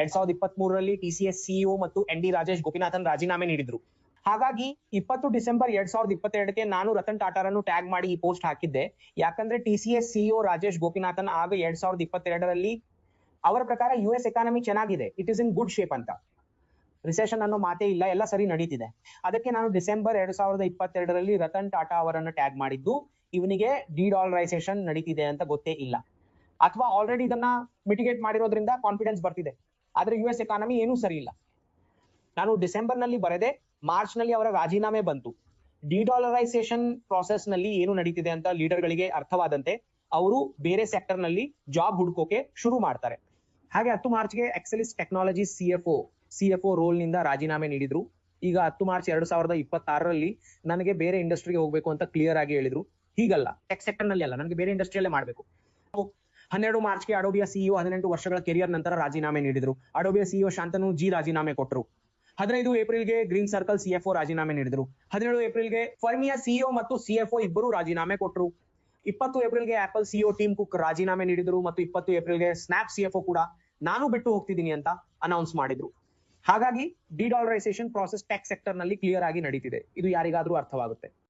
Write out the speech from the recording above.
2023ರಲ್ಲಿ TCS CEO ಮತ್ತು ND Rajesh Gopinathan ರಾಜೀನಾಮೆ ನೀಡಿದ್ರು. ಹಾಗಾಗಿ 20 ಡಿಸೆಂಬರ್ 2022ಕ್ಕೆ ನಾನು ರತನ್ ಟಾಟಾರನ್ನು ಟ್ಯಾಗ್ ಮಾಡಿ ಈ ಪೋಸ್ಟ್ ಹಾಕಿದ್ದೆ. ಯಾಕಂದ್ರೆ TCS CEO ರಾಜೇಶ್ ಗೋಪಿನಾಥನ್ ಆಗ 2022ರಲ್ಲಿ ಅವರ ಪ್ರಕಾರ US ಎಕಾನಮಿ ಚೆನ್ನಾಗಿದೆ, it is in good shape ಅಂತ, ರಿಸೆಷನ್ ಅನ್ನೋ ಮಾತೇ ಇಲ್ಲ, ಎಲ್ಲ ಸರಿ ನಡೀತಿದೆ. ಅದಕ್ಕೆ ನಾನು ಡಿಸೆಂಬರ್ 2022ರಲ್ಲಿ ರತನ್ ಟಾಟಾ ಅವರನ್ನು ಟ್ಯಾಗ್ ಮಾಡಿದ್ದು ಇವನಿಗೆ ಡಿಡಾಲರೈಸೇಷನ್ ನಡೀತಿದೆ ಅಂತ ಗೊತ್ತೇ ಇಲ್ಲ, ಅಥವಾ ಆಲ್ರೆಡಿ ಇದನ್ನ ಮಿಟಿಗೇಟ್ ಮಾಡಿರೋದ್ರಿಂದ ಕಾನ್ಫಿಡೆನ್ಸ್ ಬರ್ತಿದೆ, ಆದ್ರೆ US ಎಕಾನಮಿ ಏನೂ ಸರಿ ಇಲ್ಲ. ನಾನು ಡಿಸೆಂಬರ್ ನಲ್ಲಿ ಬರೆದೆ, ಮಾರ್ಚ್ ನಲ್ಲಿ ಅವರ ರಾಜೀನಾಮೆ ಬಂತು. ಡಿಡಾಲರೈಸೇಷನ್ ಪ್ರಾಸೆಸ್ ನಲ್ಲಿ ಏನು ನಡೀತಿದೆ ಅಂತ ಲೀಡರ್ ಗಳಿಗೆ ಅರ್ಥವಾದಂತೆ ಅವರು ಬೇರೆ ಸೆಕ್ಟರ್ ನಲ್ಲಿ ಜಾಬ್ ಹುಡುಕೋಕೆ ಶುರು ಮಾಡ್ತಾರೆ. ಹಾಗೆ 10 ಮಾರ್ಚ್ಗೆ ಎಕ್ಸೆಲಿಸ್ ಟೆಕ್ನಾಲಜಿ CFO ರೋಲ್ ನಿಂದ ರಾಜೀನಾಮೆ ನೀಡಿದ್ರು. ಈಗ 10 ಮಾರ್ಚ್ 2026ರಲ್ಲಿ ನನಗೆ ಬೇರೆ ಇಂಡಸ್ಟ್ರಿಗೆ ಹೋಗ್ಬೇಕು ಅಂತ ಕ್ಲಿಯರ್ ಆಗಿ ಹೇಳಿದ್ರು. ಹೀಗಲ್ಲ, ಟೆಕ್ ಸೆಕ್ಟರ್ ನಲ್ಲಿ ಅಲ್ಲ, ನನಗೆ ಬೇರೆ ಇಂಡಸ್ಟ್ರಿಯಲ್ಲೇ ಮಾಡಬೇಕು. 12 ಮಾರ್ಚ್ಗೆ ಅಡೋಬಿಯ CEO 18 ವರ್ಷಗಳ ಕೆರಿಯರ್ ನಂತರ ರಾಜೀನಾಮೆ ನೀಡಿದ್ರು. ಅಡೋಬಿಯ CEO ಶಾಂತನು ಜಿ ರಾಜೀನಾಮೆ ಕೊಟ್ಟರು. 15 ಏಪ್ರಿಲ್ಗೆ ಗ್ರೀನ್ ಸರ್ಕಲ್ CFO ರಾಜೀನಾಮೆ ನೀಡಿದ್ರು. 17 ಏಪ್ರಿಲ್ಗೆ ಫರ್ಮಿಯ CEO ಮತ್ತು CFO ಇಬ್ಬರು ರಾಜೀನಾಮೆ ಕೊಟ್ಟರು. 20 ಏಪ್ರಿಲ್ಗೆ ಆಪಲ್ CEO ಟಿಮ್ ಕುಕ್ ರಾಜೀನಾಮೆ ನೀಡಿದ್ರು ಮತ್ತು 20 ಏಪ್ರಿಲ್ಗೆ ಸ್ನ್ಯಾಪ್ CFO ಕೂಡ ನಾನು ಬಿಟ್ಟು ಹೋಗ್ತಿದ್ದೀನಿ ಅಂತ ಅನೌನ್ಸ್ ಮಾಡಿದ್ರು. ಹಾಗಾಗಿ ಡಿಡಾಲರೈಸೇಷನ್ ಪ್ರಾಸೆಸ್ ಟೆಕ್ ಸೆಕ್ಟರ್ ನಲ್ಲಿ ಕ್ಲಿಯರ್ ಆಗಿ ನಡೀತಿದೆ. ಇದು ಯಾರಿಗಾದ್ರೂ ಅರ್ಥವಾಗುತ್ತೆ.